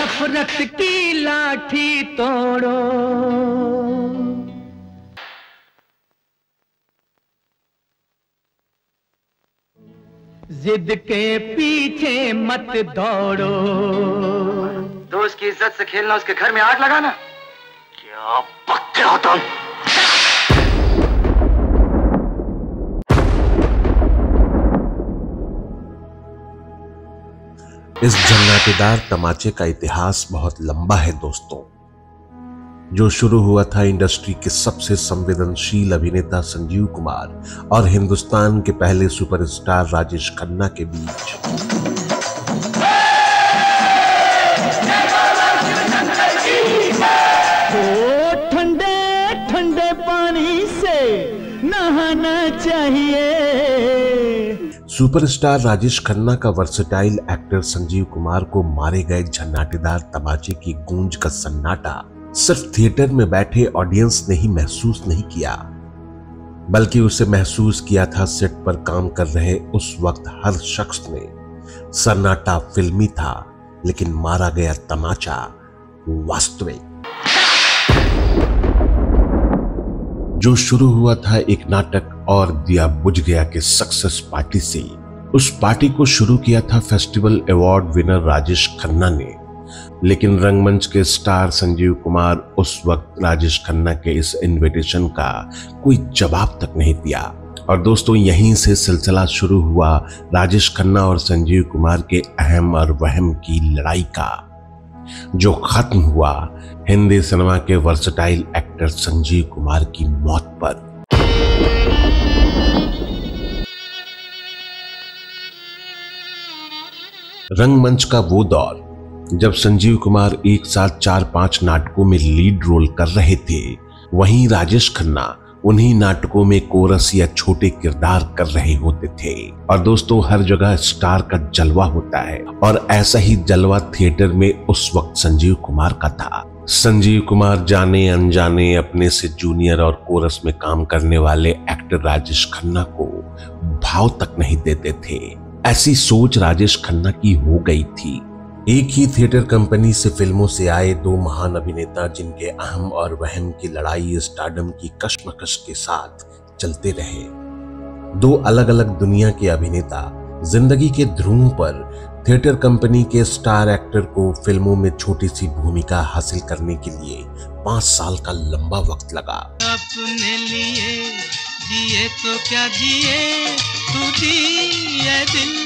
नफरत की लाठी तोड़ो, जिद के पीछे मत दौड़ो। दोस्त की इज्जत से खेलना, उसके घर में आग लगाना, क्या पक्के हो तुम? इस जन्नाटेदार तमाचे का इतिहास बहुत लंबा है दोस्तों, जो शुरू हुआ था इंडस्ट्री के सबसे संवेदनशील अभिनेता संजीव कुमार और हिंदुस्तान के पहले सुपरस्टार राजेश खन्ना के बीच। ठंडे ठंडे पानी से नहाना चाहिए। सुपरस्टार राजेश खन्ना का वर्सेटाइल एक्टर संजीव कुमार को मारे गए झन्नाटेदार तमाचे की गूंज का सन्नाटा सिर्फ थिएटर में बैठे ऑडियंस ने ही महसूस नहीं किया, बल्कि उसे महसूस किया था सेट पर काम कर रहे उस वक्त हर शख्स ने। सन्नाटा फिल्मी था, लेकिन मारा गया तमाचा वास्तविक। जो शुरू हुआ था एक नाटक और दिया बुझ गया के सक्सेस पार्टी से, उस पार्टी को शुरू किया था festival award winner Rajesh Khanna ने, लेकिन रंगमंच के स्टार संजीव कुमार उस वक्त राजेश खन्ना के इस इनविटेशन का कोई जवाब तक नहीं दिया। और दोस्तों, यहीं से सिलसिला शुरू हुआ राजेश खन्ना और संजीव कुमार के अहम और वहम की लड़ाई का, जो खत्म हुआ हिंदी सिनेमा के वर्सेटाइल एक्टर संजीव कुमार की मौत पर। रंगमंच का वो दौर जब संजीव कुमार एक साथ 4-5 नाटकों में लीड रोल कर रहे थे, वहीं राजेश खन्ना उन्हीं नाटकों में कोरस या छोटे किरदार कर रहे होते थे। और दोस्तों, हर जगह स्टार का जलवा होता है, और ऐसा ही जलवा थिएटर में उस वक्त संजीव कुमार का था। संजीव कुमार जाने अनजाने अपने से जूनियर और कोरस में काम करने वाले एक्टर राजेश खन्ना को भाव तक नहीं देते थे। ऐसी सोच राजेश खन्ना की हो गई थी। एक ही थिएटर कंपनी से फिल्मों से आए दो महान अभिनेता, जिनके अहम और वहम की लड़ाई स्टारडम की कश्मकश के साथ चलते रहे। दो अलग अलग दुनिया के अभिनेता जिंदगी के ध्रुव पर थिएटर कंपनी के स्टार एक्टर को फिल्मों में छोटी सी भूमिका हासिल करने के लिए 5 साल का लंबा वक्त लगा। अपने लिए जिए तो क्या जिए, तू दिए दिल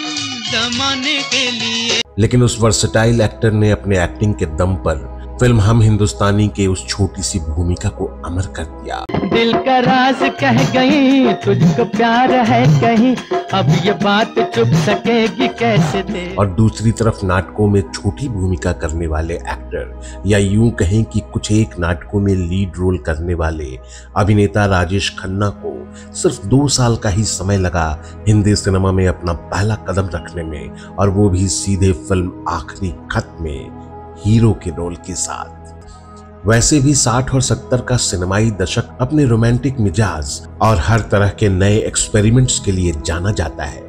जमाने के लिए। लेकिन उस वर्सेटाइल एक्टर ने अपने एक्टिंग के दम पर फिल्म हम हिंदुस्तानी के उस छोटी सी भूमिका को अमर कर दिया। दिल का राज कह गई, तुझको प्यार है कहीं, अब ये बात छुप सकेगी कैसे दे। और दूसरी तरफ नाटकों में छोटी भूमिका करने वाले एक्टर, या यूं कहें कि कुछ एक नाटकों में लीड रोल करने वाले अभिनेता राजेश खन्ना को सिर्फ 2 साल का ही समय लगा हिंदी सिनेमा में अपना पहला कदम रखने में, और वो भी सीधे फिल्म आखिरी खत में हीरो के रोल के साथ। वैसे भी 60 और 70 का सिनेमाई दशक अपने रोमांटिक मिजाज और हर तरह के नए एक्सपेरिमेंट्स के लिए जाना जाता है,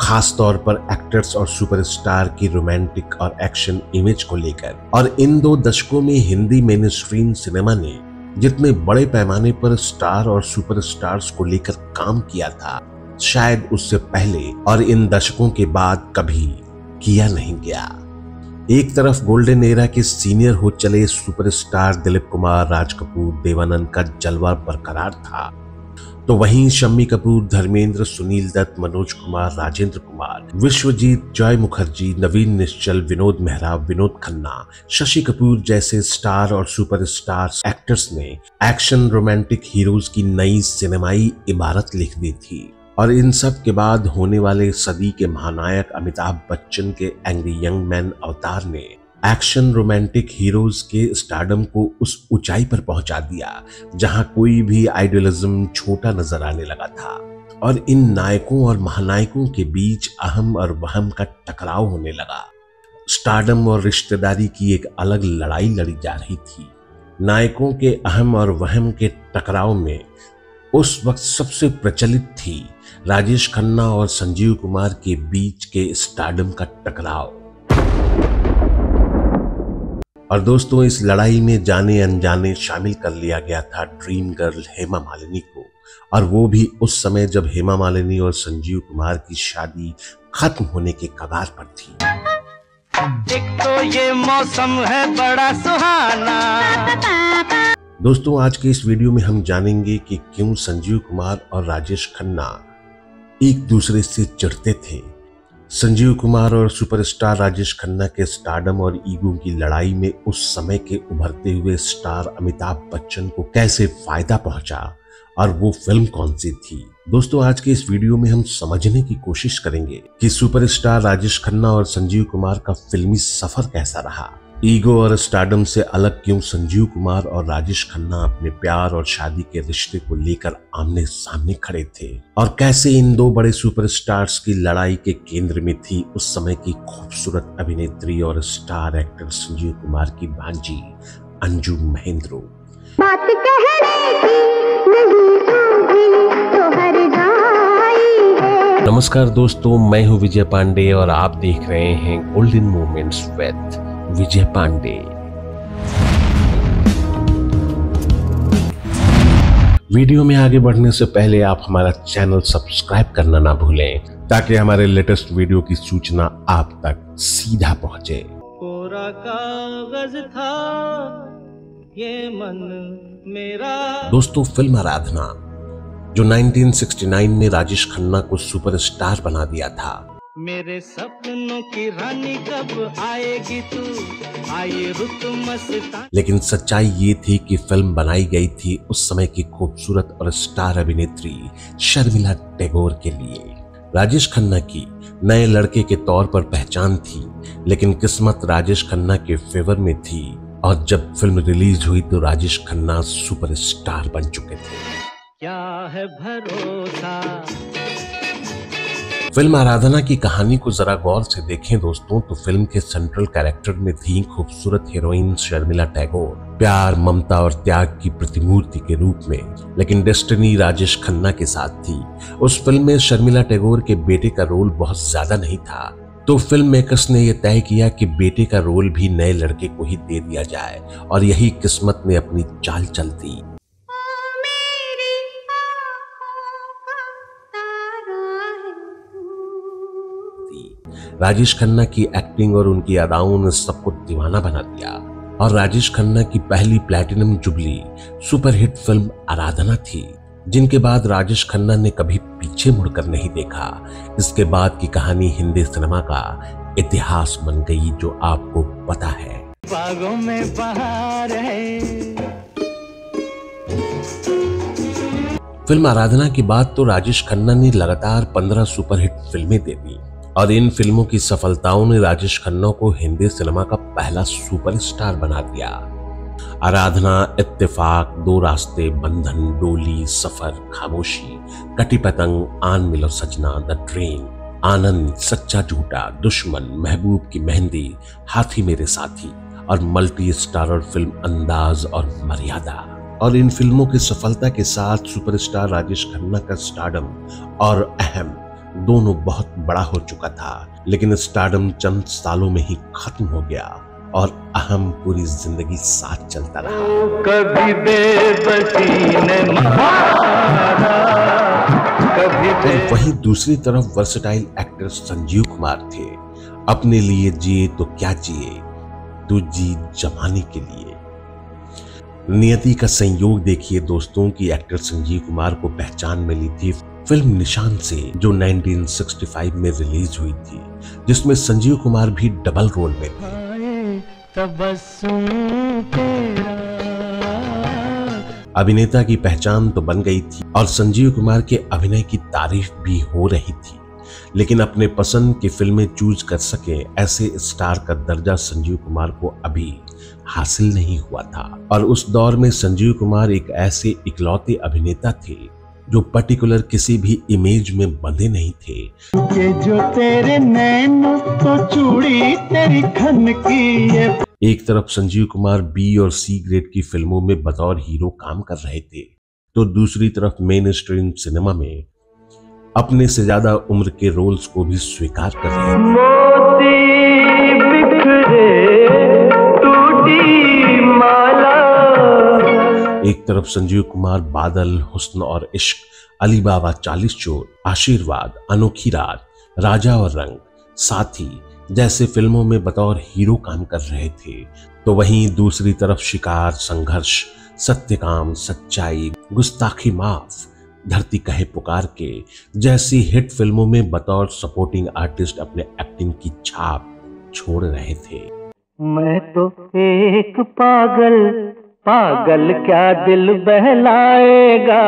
खास तौर पर एक्टर्स और सुपरस्टार की रोमांटिक और एक्शन इमेज को लेकर। और इन 2 दशकों में हिंदी मेन स्ट्रीम सिनेमा ने जितने बड़े पैमाने पर स्टार और सुपरस्टार्स को लेकर काम किया था, शायद उससे पहले और इन दशकों के बाद कभी किया नहीं गया। एक तरफ गोल्डन एरा के सीनियर हो चले सुपरस्टार दिलीप कुमार, राज कपूर, देवानंद का जलवा बरकरार था, तो वहीं शम्मी कपूर, धर्मेंद्र, सुनील दत्त, मनोज कुमार, राजेंद्र कुमार, विश्वजीत, जय मुखर्जी, नवीन निश्चल, विनोद मेहरा, विनोद खन्ना, शशि कपूर जैसे स्टार और सुपरस्टार एक्टर्स ने एक्शन रोमांटिक हीरोज की नई सिनेमाई इबारत लिख दी थी। और इन सब के बाद होने वाले सदी के महानायक अमिताभ बच्चन के एंग्री यंग मैन अवतार ने एक्शन रोमांटिक हीरोज के स्टारडम को उस ऊंचाई पर पहुंचा दिया जहां कोई भी आइडियलिज्म छोटा नजर आने लगा था। और इन नायकों और महानायकों के बीच अहम और वहम का टकराव होने लगा। स्टारडम और रिश्तेदारी की एक अलग लड़ाई लड़ी जा रही थी। नायकों के अहम और वहम के टकराव में उस वक्त सबसे प्रचलित थी राजेश खन्ना और संजीव कुमार के बीच के स्टारडम का टकराव। और दोस्तों इस लड़ाई में जाने अनजाने शामिल कर लिया गया था ड्रीम गर्ल हेमा मालिनी को, और वो भी उस समय जब हेमा मालिनी और संजीव कुमार की शादी खत्म होने के कगार पर थी। एक तो ये मौसम है बड़ा सुहाना। दोस्तों आज के इस वीडियो में हम जानेंगे कि क्यों संजीव कुमार और राजेश खन्ना एक दूसरे से चिढ़ते थे। संजीव कुमार और सुपरस्टार राजेश खन्ना के स्टारडम और ईगो की लड़ाई में उस समय के उभरते हुए स्टार अमिताभ बच्चन को कैसे फायदा पहुंचा और वो फिल्म कौन सी थी। दोस्तों आज के इस वीडियो में हम समझने की कोशिश करेंगे कि सुपरस्टार राजेश खन्ना और संजीव कुमार का फिल्मी सफर कैसा रहा। ईगो और स्टारडम से अलग क्यों संजीव कुमार और राजेश खन्ना अपने प्यार और शादी के रिश्ते को लेकर आमने सामने खड़े थे, और कैसे इन दो बड़े सुपरस्टार्स की लड़ाई के केंद्र में थी उस समय की खूबसूरत अभिनेत्री और स्टार एक्टर संजीव कुमार की भांजी अंजू महेंद्रो। बात कहने की नहीं सूझी तो हर जाई है। नमस्कार दोस्तों, मैं हूं विजय पांडे और आप देख रहे हैं golden moments with Vijay Pandey. Video में आगे बढ़ने से पहले आप हमारा चैनल सब्सक्राइब करना ना भूलें ताकि हमारे लेटेस्ट वीडियो की सूचना आप तक सीधा पहुंचे। कोरा कागज था ये मन मेरा। दोस्तों फिल्म आराधना जो 1969 में राजेश खन्ना को सुपरस्टार बना दिया था। मेरे सपनों की रानी कब आएगी तू, आए रुत मस्तानी। लेकिन सच्चाई ये थी कि फिल्म बनाई गई थी उस समय की खूबसूरत और स्टार अभिनेत्री शर्मिला टैगोर के लिए। राजेश खन्ना की नए लड़के के तौर पर पहचान थी, लेकिन किस्मत राजेश खन्ना के फेवर में थी, और जब फिल्म रिलीज हुई तो राजेश खन्ना सुपरस्टार बन चुके थे। क्या है भरोसा। फिल्म आराधना की कहानी को जरा गौर से देखें दोस्तों तो फिल्म के सेंट्रल कैरेक्टर में थी खूबसूरत हीरोइन शर्मिला टैगोर, प्यार ममता और त्याग की प्रतिमूर्ति के रूप में। लेकिन डेस्टिनी राजेश खन्ना के साथ थी। उस फिल्म में शर्मिला टैगोर के बेटे का रोल बहुत ज्यादा नहीं था, तो फिल्म मेकर्स ने यह तय किया कि बेटे का रोल भी नए लड़के को ही दे दिया जाए, और यही किस्मत ने अपनी चाल चल दी। राजेश खन्ना की एक्टिंग और उनकी अदाओं ने सबको दीवाना बना दिया, और राजेश खन्ना की पहली प्लैटिनम जुबली सुपरहिट फिल्म आराधना थी, जिनके बाद राजेश खन्ना ने कभी पीछे मुड़कर नहीं देखा। इसके बाद की कहानी हिंदी सिनेमा का इतिहास बन गई, जो आपको पता है। बागों में बहार है। फिल्म आराधना के बाद तो राजेश खन्ना ने लगातार 15 सुपरहिट फिल्में दे दी, और इन फिल्मों की सफलताओं ने राजेश खन्ना को हिंदी सिनेमा का पहला सुपरस्टार बना दिया। आराधना, इत्तेफाक, दो रास्ते, बंधन, डोली, सफर, खामोशी, कटी पतंग, आन मिलो सजना, द ट्रेन, आनंद, सच्चा झूठा, दुश्मन, महबूब की मेहंदी, हाथी मेरे साथी, और मल्टी स्टारर फिल्म अंदाज और मर्यादा। और इन फिल्मों की सफलता के साथ सुपरस्टार राजेश खन्ना का स्टारडम और अहम दोनों बहुत बड़ा हो चुका था, लेकिन स्टारडम चंद सालों में ही खत्म हो गया और अहम पूरी जिंदगी साथ चलता रहा। कभी बेबसी ने मारा, कभी और वहीं दूसरी तरफ वर्सेटाइल एक्टर संजीव कुमार थे। अपने लिए जिए तो क्या जिए, तू जी जमाने के लिए। नियति का संयोग देखिए दोस्तों कि एक्टर संजीव कुमार को पहचान मिली थी फिल्म निशान से, जो 1965 में रिलीज हुई थी, जिसमें संजीव कुमार भी डबल रोल में थे। अभिनेता की पहचान तो बन गई थी और संजीव कुमार के अभिनय की तारीफ भी हो रही थी, लेकिन अपने पसंद की फिल्में चूज कर सके ऐसे स्टार का दर्जा संजीव कुमार को अभी हासिल नहीं हुआ था। और उस दौर में संजीव कुमार एक ऐसे इकलौते अभिनेता थे जो पर्टिकुलर किसी भी इमेज में बंधे नहीं थे। के जो तेरे नैन तो चूड़ी तेरी खन की। एक तरफ संजीव कुमार बी और सी ग्रेड की फिल्मों में बतौर हीरो काम कर रहे थे, तो दूसरी तरफ मेन स्ट्रीम सिनेमा में अपने से ज्यादा उम्र के रोल्स को भी स्वीकार कर रहे थे। मोती बिखरे टूटी एक तरफ संजीव कुमार बादल, हुस्न और इश्क, अली बाबा, 40 चोर, आशीर्वाद, अनोखी रात, राजा और रंग, साथी जैसे फिल्मों में बतौर हीरो काम कर रहे थे, तो वहीं दूसरी तरफ शिकार, संघर्ष, सत्यकाम, सच्चाई, गुस्ताखी माफ, धरती कहे पुकार के जैसी हिट फिल्मों में बतौर सपोर्टिंग आर्टिस्ट अपने एक्टिंग की छाप छोड़ रहे थे। मैं तो एक पागल क्या दिल बहलाएगा।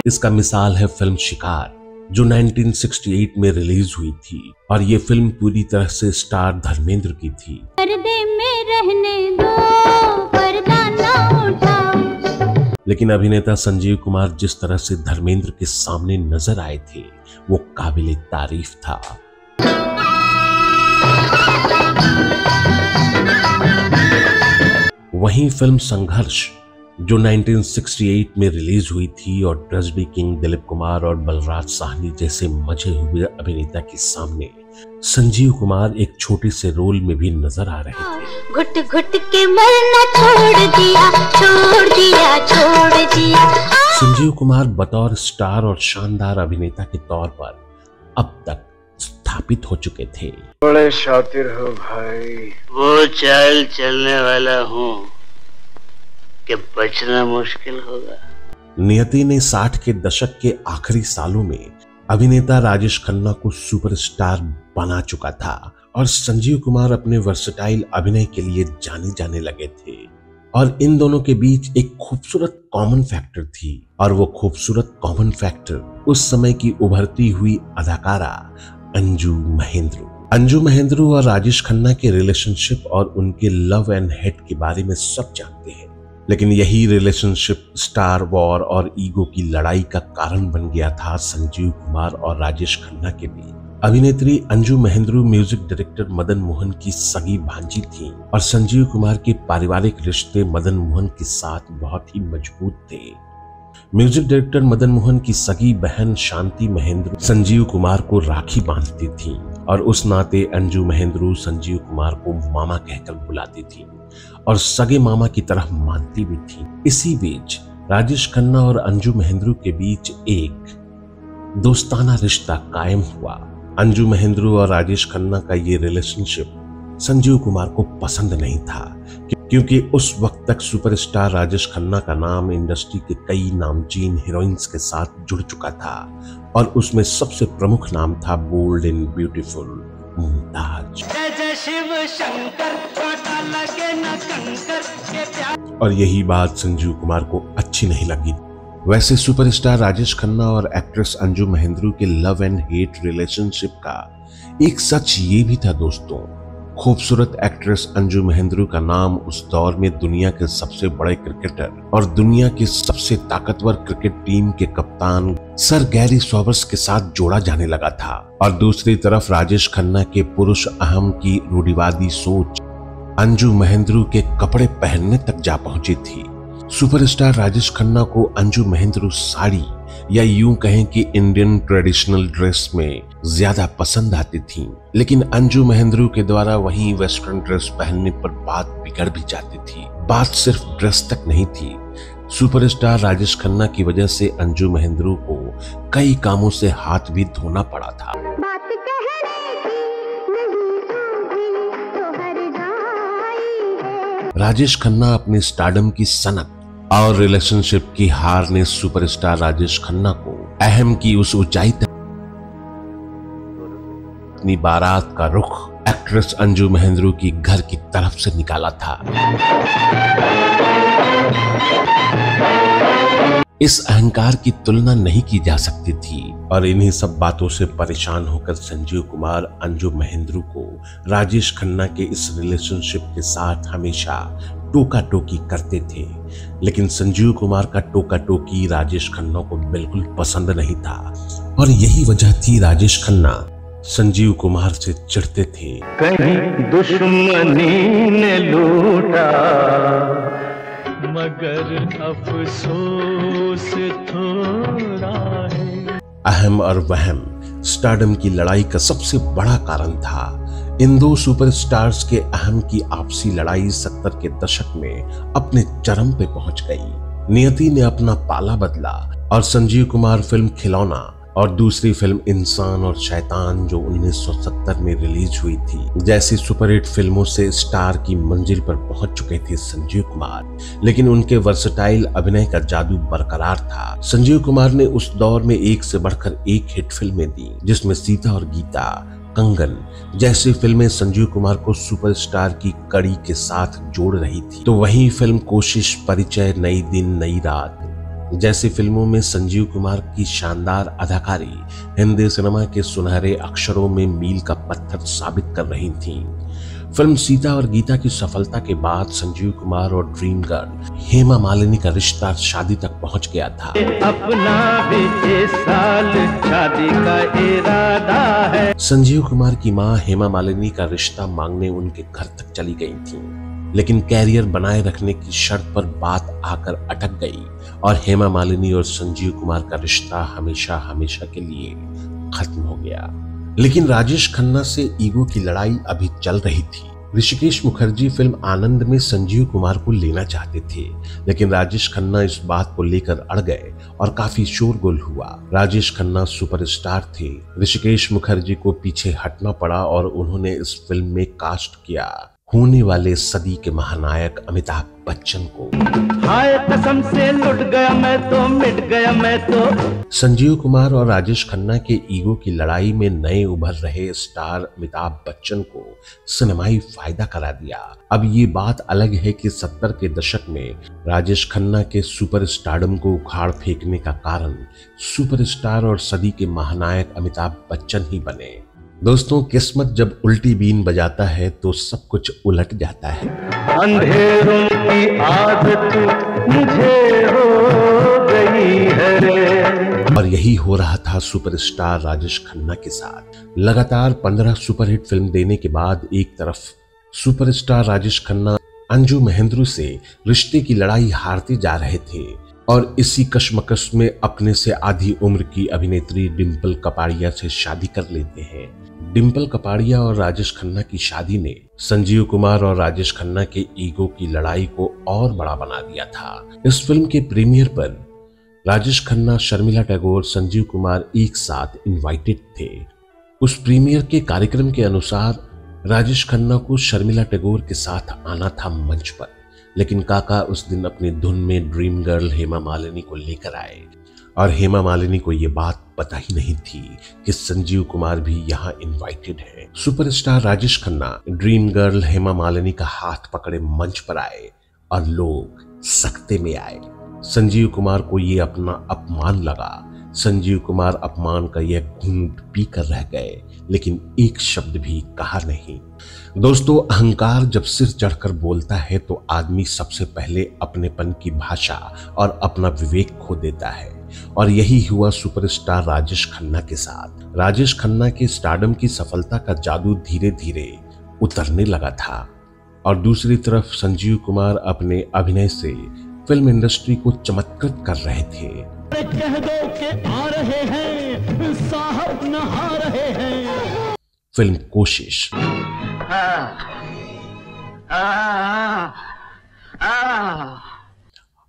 इसका मिसाल है फिल्म शिकार, जो 1968 में रिलीज हुई थी और ये फिल्म पूरी तरह से स्टार धर्मेंद्र की थी। पर्दे में रहने दो, पर्दा ना उठाओ। लेकिन अभिनेता संजीव कुमार जिस तरह से धर्मेंद्र के सामने नजर आए थे वो काबिले तारीफ था। वहीं फिल्म संघर्ष, जो 1968 में रिलीज हुई थी और ट्रेजेडी किंग दिलीप कुमार और बलराज साहनी जैसे मजे हुए अभिनेता के सामने संजीव कुमार एक छोटे से रोल में भी नजर आ रहे थे। घुट घुट के मरना छोड़ दिया। संजीव कुमार बतौर स्टार और शानदार अभिनेता के तौर पर अब तक स्थापित हो चुके थे। बड़े शातिर हो भाई। वो चाल चलने वाला हूँ कि बचना मुश्किल होगा। नियति ने 60 के दशक के आखिरी सालों में अभिनेता राजेश खन्ना को सुपरस्टार बना चुका था और संजीव कुमार अपने वर्सेटाइल अभिनय के लिए जाने जाने लगे थे। और इन दोनों के बीच एक खूबसूरत कॉमन फैक्टर थी, और वो खूबसूरत कॉमन फैक्टर उस समय की उभरती हुई अदाकारा अंजू महेंद्रू। अंजू महेंद्रू और राजेश खन्ना के रिलेशनशिप और उनके लव एंड हेट के बारे में सब जानते हैं, लेकिन यही रिलेशनशिप स्टार वॉर और ईगो की लड़ाई का कारण बन गया था संजीव कुमार और राजेश खन्ना के बीच। अभिनेत्री अंजू महेंद्रू म्यूजिक डायरेक्टर मदन मोहन की सगी भांजी थी और संजीव कुमार के पारिवारिक रिश्ते मदन मोहन के साथ बहुत ही मजबूत थे। म्यूजिक डायरेक्टर मदन मोहन की सगी बहन शांति महेंद्रू संजीव कुमार को राखी बांधती थी और उस नाते अंजू महेंद्रू संजीव कुमार को मामा कहकर बुलाती थी और सगे मामा की तरह मानती भी थी। इसी बीच राजेश खन्ना और अंजू महेंद्रू के बीच एक दोस्ताना रिश्ता कायम हुआ। अंजू महेंद्रू और राजेश खन्ना का ये रिलेशनशिप संजीव कुमार को पसंद नहीं था, क्योंकि उस वक्त तक सुपरस्टार राजेश खन्ना का नाम इंडस्ट्री के कई नामचीन हीरोइंस के साथ जुड़ चुका था और उसमें सबसे प्रमुख नाम था बोल्ड एंड ब्यूटीफुल मुमताज। और यही बात संजीव कुमार को अच्छी नहीं लगी। वैसे सुपरस्टार राजेश खन्ना और एक्ट्रेस अंजू महेंद्रू के लव एंड हेट रिलेशनशिप का एक सच ये भी था दोस्तों, खूबसूरत एक्ट्रेस अंजू महेंद्रू का नाम उस दौर में दुनिया के सबसे बड़े क्रिकेटर और दुनिया की सबसे ताकतवर क्रिकेट टीम के कप्तान सर गैरी सॉबर्स के साथ जोड़ा जाने लगा था। और दूसरी तरफ राजेश खन्ना के पुरुष अहम की रूढ़िवादी सोच अंजू महेंद्रू के कपड़े पहनने तक जा पहुंची थी। सुपरस्टार राजेश खन्ना को अंजू महेंद्रू साड़ी या यूं कहें कि इंडियन ट्रेडिशनल ड्रेस में ज्यादा पसंद आती थी, लेकिन अंजू महेंद्रू के द्वारा वहीं वेस्टर्न ड्रेस पहनने पर बात बिगड़ भी जाती थी। बात सिर्फ ड्रेस तक नहीं थी, सुपरस्टार राजेश खन्ना की वजह से अंजू महेंद्रू को कई कामों से हाथ भी धोना पड़ा था। राजेश खन्ना अपने स्टारडम की सनक और रिलेशनशिप की हार ने सुपरस्टार राजेश खन्ना को अहम की उस ऊंचाई तक अपनी बारात का रुख एक्ट्रेस अंजू महेंद्रू की घर की तरफ से निकाला था। इस अहंकार की तुलना नहीं की जा सकती थी और इन्हीं सब बातों से परेशान होकर संजीव कुमार अंजू महेंद्रू को राजेश खन्ना के इस रिलेशनशिप के साथ हमेशा टोका टोकी करते थे, लेकिन संजीव कुमार का टोका टोकी राजेश खन्ना को बिल्कुल पसंद नहीं था और यही वजह थी राजेश खन्ना संजीव कुमार से चिढ़ते थे। कहीं दुश्मनी ने लूटा मगर अफसोस थोड़ा है। अहम और वहम स्टारडम की लड़ाई का सबसे बड़ा कारण था। इन दो सुपरस्टार्स के अहम की आपसी लड़ाई 70 के दशक में अपने चरम पे पहुंच गई। नियति ने अपना पाला बदला और संजीव कुमार फिल्म खिलौना और दूसरी फिल्म इंसान और शैतान जो 1970 में रिलीज हुई थी जैसी सुपरहिट फिल्मों से स्टार की मंजिल पर पहुंच चुके थे संजीव कुमार, लेकिन उनके वर्सटाइल अभिनय का जादू बरकरार था। संजीव कुमार ने उस दौर में एक से बढ़कर एक हिट फिल्में दी, जिसमें सीता और गीता, कंगन जैसी फिल्में संजीव कुमार को सुपरस्टार की कड़ी के साथ जोड़ रही थी। तो वहीं फिल्म कोशिश, परिचय, नई दिन नई रात जैसी फिल्मों में संजीव कुमार की शानदार अदाकारी हिंदी सिनेमा के सुनहरे अक्षरों में मील का पत्थर साबित कर रही थी। फिल्म सीता और गीता की सफलता के बाद संजीव कुमार और ड्रीम गर्ल हेमा मालिनी का रिश्ता शादी तक पहुंच गया था। अपना भी इस साल शादी का इरादा है। संजीव कुमार की मां हेमा मालिनी का रिश्ता मांगने उनके घर तक चली गई थी, लेकिन कैरियर बनाए रखने की शर्त पर बात आकर अटक गई और हेमा मालिनी और संजीव कुमार का रिश्ता हमेशा हमेशा के लिए खत्म हो गया। लेकिन राजेश खन्ना से ईगो की लड़ाई अभी चल रही थी। ऋषिकेश मुखर्जी फिल्म आनंद में संजीव कुमार को लेना चाहते थे, लेकिन राजेश खन्ना इस बात को लेकर अड़ गए और काफी शोरगुल हुआ। राजेश खन्ना सुपरस्टार थे, ऋषिकेश मुखर्जी को पीछे हटना पड़ा और उन्होंने इस फिल्म में कास्ट किया होने वाले सदी के महानायक अमिताभ बच्चन को। हाय कसम से लुट गया मैं तो, मिट गया मैं तो। संजीव कुमार और राजेश खन्ना के ईगो की लड़ाई में नए उभर रहे स्टार अमिताभ बच्चन को सिनेमाई फायदा करा दिया। अब ये बात अलग है कि 70 के दशक में राजेश खन्ना के सुपरस्टारडम को उखाड़ फेंकने का कारण सुपरस्टार और सदी के महानायक अमिताभ बच्चन ही बने। दोस्तों, किस्मत जब उल्टी बीन बजाता है तो सब कुछ उलट जाता है। अंधेरों की आदत मुझे हो गई है। और यही हो रहा था सुपरस्टार राजेश खन्ना के साथ। लगातार 15 सुपरहिट फिल्म देने के बाद एक तरफ सुपरस्टार राजेश खन्ना अंजू महेंद्रू से रिश्ते की लड़ाई हारते जा रहे थे और इसी कशमकश में अपने से आधी उम्र की अभिनेत्री डिंपल कपाड़िया से शादी कर लेते हैं। डिंपल कपाड़िया और राजेश खन्ना की शादी ने संजीव कुमार और राजेश खन्ना के ईगो की लड़ाई को और बड़ा बना दिया था। इस फिल्म के प्रीमियर पर राजेश खन्ना, शर्मिला टैगोर, संजीव कुमार एक साथ इनवाइटेड थे। उस प्रीमियर के कार्यक्रम के अनुसार राजेश खन्ना को शर्मिला टैगोर के साथ आना था मंच पर, लेकिन काका उस दिन अपनी धुन में ड्रीम गर्ल हेमा मालिनी को लेकर आए और हेमा मालिनी को यह बात पता ही नहीं थी कि संजीव कुमार भी यहाँ इनवाइटेड है। Superstar Rajesh Khanna dream girl Hema Malini का हाथ पकड़े मंच पर आए और लोग सकते में आए। संजीव कुमार को ये अपना अपमान लगा। संजीव कुमार अपमान का यह घूंट पीकर रह गए, लेकिन एक शब्द भी कहा नहीं। दोस्तों, अहंकार जब सिर चढ़कर बोलता है तो आदमी सबसे पहले अपनेपन की भाषा और अपना विवेक खो देता है, और यही हुआ सुपरस्टार राजेश खन्ना के साथ। राजेश खन्ना के स्टारडम की सफलता का जादू धीरे धीरे उतरने लगा था और दूसरी तरफ संजीव कुमार अपने अभिनय से फिल्म इंडस्ट्री को चमत्कृत कर रहे थे। कह दो कि आ रहे हैं, साहब नहा रहे हैं। फिल्म कोशिश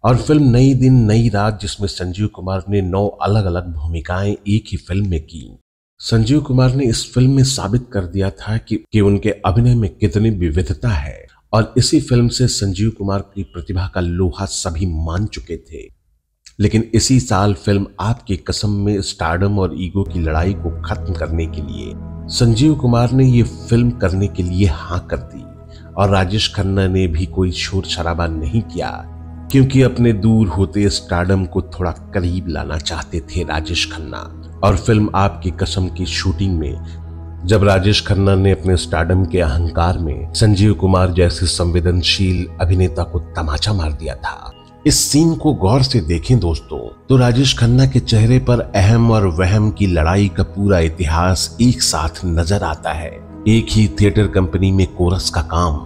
और फिल्म नई दिन नई रात, जिसमें संजीव कुमार ने 9 अलग अलग भूमिकाएं एक ही फिल्म में की। संजीव कुमार ने इस फिल्म में साबित कर दिया था कि उनके अभिनय में कितनी विविधता है, और इसी फिल्म से संजीव कुमार की प्रतिभा का लोहा सभी मान चुके थे। लेकिन इसी साल फिल्म आपकी कसम में स्टारडम और ईगो की लड़ाई को खत्म करने के लिए संजीव कुमार ने ये फिल्म करने के लिए हाँ कर दी, और राजेश खन्ना ने भी कोई शोर शराबा नहीं किया, क्योंकि अपने दूर होते स्टारडम को थोड़ा करीब लाना चाहते थे राजेश खन्ना। और फिल्म आपकी कसम की शूटिंग में जब राजेश खन्ना ने अपने स्टारडम के अहंकार में संजीव कुमार जैसे संवेदनशील अभिनेता को तमाचा मार दिया था। इस सीन को गौर से देखें दोस्तों, तो राजेश खन्ना के चेहरे पर अहम और वहम की लड़ाई का पूरा इतिहास एक साथ नजर आता है। एक ही थिएटर कंपनी में कोरस का काम,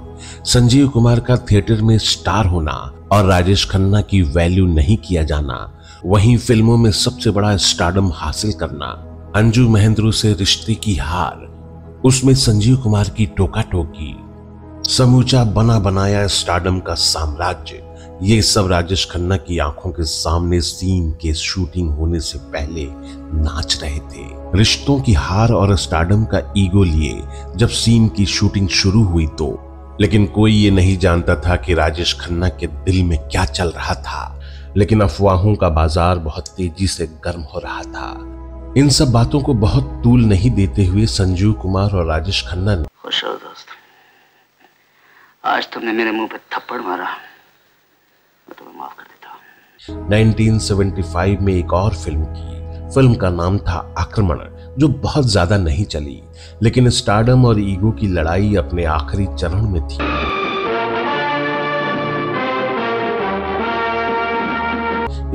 संजीव कुमार का थिएटर में स्टार होना और राजेश खन्ना की वैल्यू नहीं किया जाना, वहीं फिल्मों में सबसे बड़ा स्टारडम हासिल करना, अंजू महेंद्रू से रिश्ते की हार, उसमें संजीव कुमार की टोका टोकी, समूचा बना बनाया स्टारडम का साम्राज्य, ये सब राजेश खन्ना की आंखों के सामने सीन के शूटिंग होने से पहले नाच रहे थे। रिश्तों की हार और स्टारडम का ईगो लिए जब सीन की शूटिंग शुरू हुई तो, लेकिन कोई ये नहीं जानता था कि राजेश खन्ना के दिल में क्या चल रहा था। लेकिन अफवाहों का बाजार बहुत तेजी से गर्म हो रहा था। इन सब बातों को बहुत तूल नहीं देते हुए संजीव कुमार और राजेश खन्ना ने, खुश हो दोस्त, आज तुमने मेरे मुंह पे थप्पड़ मारा, मैं तुम्हें माफ कर देता हूं। 1975 में एक और फिल्म की। फिल्म का नाम था आक्रमण, जो बहुत ज्यादा नहीं चली, लेकिन स्टारडम और ईगो की लड़ाई अपने आखिरी चरण में थी।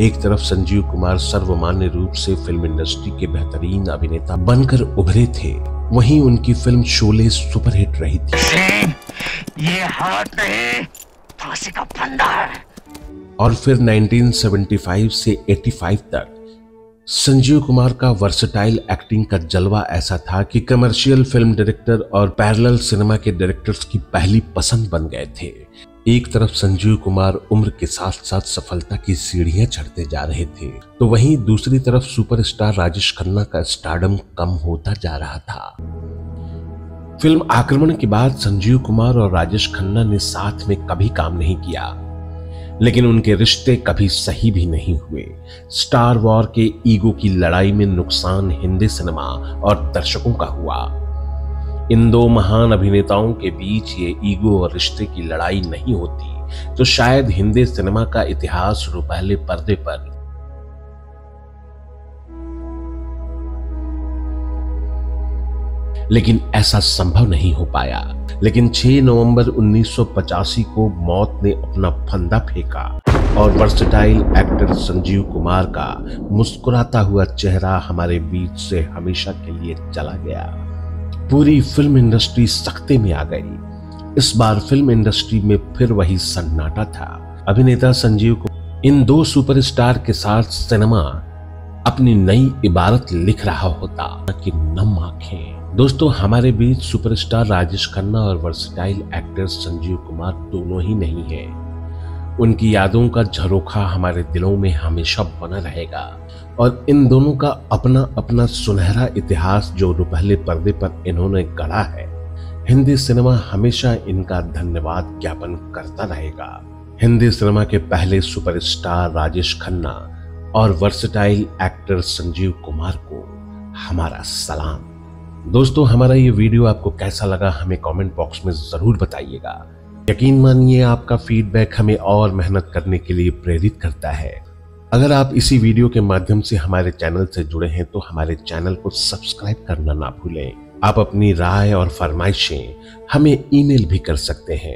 एक तरफ संजीव कुमार सर्वमान्य रूप से फिल्म इंडस्ट्री के बेहतरीन अभिनेता बनकर उभरे थे, वहीं उनकी फिल्म शोले सुपरहिट रही थी। ये हाथ नहीं, फांसी का फंदा है। और फिर 1975 से 85 तक संजीव कुमार का वर्सेटाइल एक्टिंग का जलवा ऐसा था कि कमर्शियल फिल्म डायरेक्टर और पैरेलल सिनेमा के डायरेक्टर्स की पहली पसंद बन गए थे। एक तरफ संजीव कुमार उम्र के साथ साथ सफलता की सीढ़ियां चढ़ते जा रहे थे, तो वहीं दूसरी तरफ सुपरस्टार राजेश खन्ना का स्टारडम कम होता जा रहा था। फिल्म आक्रमण के बाद संजीव कुमार और राजेश खन्ना ने साथ में कभी काम नहीं किया, लेकिन उनके रिश्ते कभी सही भी नहीं हुए। स्टार वॉर के ईगो की लड़ाई में नुकसान हिंदी सिनेमा और दर्शकों का हुआ। इन दो महान अभिनेताओं के बीच ये ईगो और रिश्ते की लड़ाई नहीं होती तो शायद हिंदी सिनेमा का इतिहास रुपहले पर्दे पर लेकिन ऐसा संभव नहीं हो पाया। लेकिन 6 नवंबर 1985 को मौत ने अपना फंदा फेंका और वर्सेटाइल एक्टर संजीव कुमार का मुस्कुराता हुआ चेहरा हमारे बीच से हमेशा के लिए चला गया। पूरी फिल्म इंडस्ट्री सख्ते में आ गई। इस बार फिल्म इंडस्ट्री में फिर वही सन्नाटा था। अभिनेता संजीव को इन दो सुपरस्टार के साथ सिनेमा अपनी नई इबारत लिख रहा होता कि नम आंखें। दोस्तों, हमारे बीच सुपरस्टार राजेश खन्ना और वर्सेटाइल एक्टर संजीव कुमार दोनों ही नहीं हैं। उनकी यादों का झरोखा हमारे दिलों में हमेशा बना रहेगा और इन दोनों का अपना अपना सुनहरा इतिहास जो रुपहले पर्दे पर इन्होंने गढ़ा है, हिंदी सिनेमा हमेशा इनका धन्यवाद ज्ञापन करता रहेगा। हिंदी सिनेमा के पहले सुपरस्टार राजेश खन्ना और वर्सेटाइल एक्टर संजीव कुमार को हमारा सलाम। दोस्तों, हमारा ये वीडियो आपको कैसा लगा हमें कमेंट बॉक्स में जरूर बताइएगा। यकीन मानिए आपका फीडबैक हमें और मेहनत करने के लिए प्रेरित करता है। अगर आप इसी वीडियो के माध्यम से हमारे चैनल से जुड़े हैं तो हमारे चैनल को सब्सक्राइब करना ना भूलें। आप अपनी राय और फरमाइशें हमें ईमेल भी कर सकते हैं।